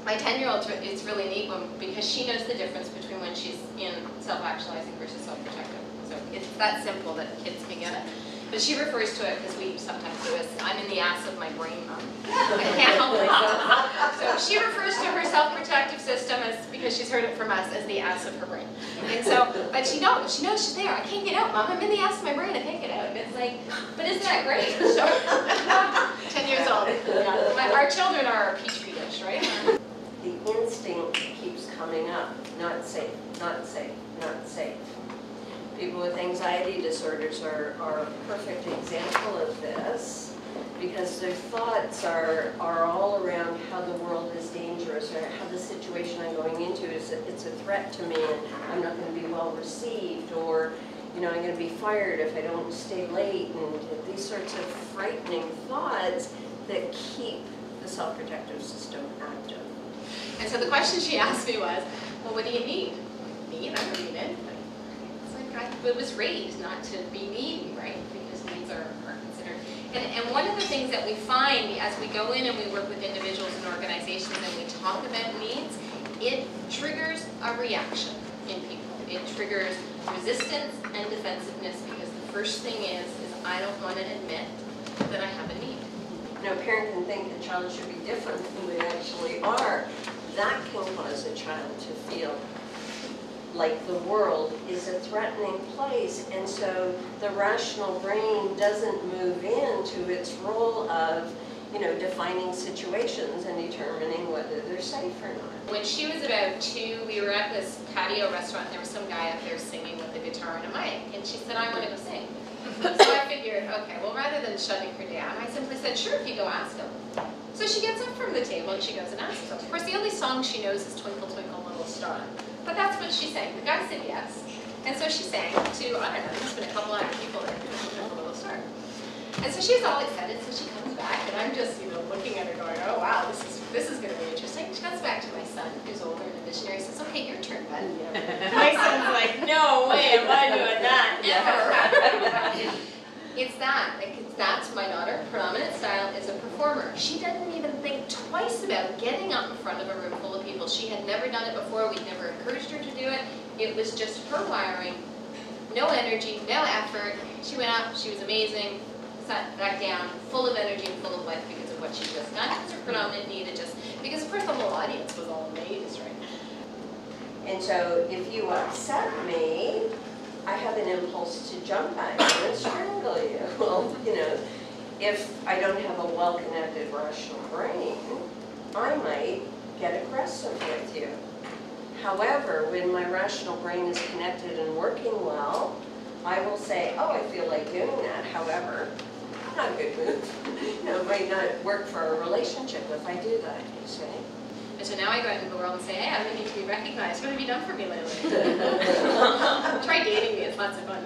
My 10-year-old is really neat because she knows the difference between when she's in self-actualizing versus self-protective. So it's that simple that kids can get it. But she refers to it, because we sometimes do it, I'm in the ass of my brain, Mom. I can't help myself. So she refers to her self-protective system as, because she's heard it from us, as the ass of her brain. And so, but she knows she's there. I can't get out, Mom. I'm in the ass of my brain. I can't get out. And it's like, but isn't that great? So, 10 years old. Yeah. Our children are our petri dish, right? The instinct keeps coming up. Not safe, not safe, not safe. People with anxiety disorders are a perfect example of this, because their thoughts are all around how the world is dangerous, or how the situation I'm going into it's a threat to me, and I'm not going to be well received, or I'm going to be fired if I don't stay late, and these sorts of frightening thoughts that keep the self-protective system active. And so the question she asked me was, well, what do you need? Need? I don't need it. But was raised not to be needy, right? Because needs are considered. And one of the things that we find as we go in and we work with individuals and organizations and we talk about needs, it triggers a reaction in people. It triggers resistance and defensiveness, because the first thing is I don't want to admit that I have a need. A parent can think the child should be different than they actually are. That can cause a child to feel like the world is a threatening place, and so the rational brain doesn't move into its role of, defining situations and determining whether they're safe or not. When she was about 2, we were at this patio restaurant, and there was some guy up there singing with a guitar and a mic, and she said, I want to go sing. So I figured, okay, well, rather than shutting her down, I simply said, sure, if you go ask him. So she gets up from the table and she goes and asks him. Of course, the only song she knows is Twinkle, Twinkle, Little Star. But that's what she sang. The guy said yes. And so she sang to, I don't know, there must have been a couple hundred people there, Twinkle, Little Star. And so she's all excited, so she comes back, and I'm just, looking at her going, oh wow, this is going to be interesting. She comes back to my son, who's older and a visionary, says, okay, your turn, bud. My son's like, no way am I doing that, never. It's that. That's my daughter. Predominant style is a performer. She doesn't even think twice about getting up in front of a room full of people. She had never done it before. We'd never encouraged her to do it. It was just her wiring. No energy, no effort. She went up. She was amazing. Sat back down, full of energy and full of life because of what she'd just done. Because her predominant need, because of course the whole audience was all amazed, right? And so if you upset me, I have an impulse to jump at you and strangle you. Well, if I don't have a well-connected rational brain, I might get aggressive with you. However, when my rational brain is connected and working well, I will say, oh, I feel like doing that. However, not a good move. It might not work for a relationship if I do that, you see. And so now I go out into the world and say, hey, I'm going to be recognized. What have you done for me lately? Try dating me. It's lots of fun.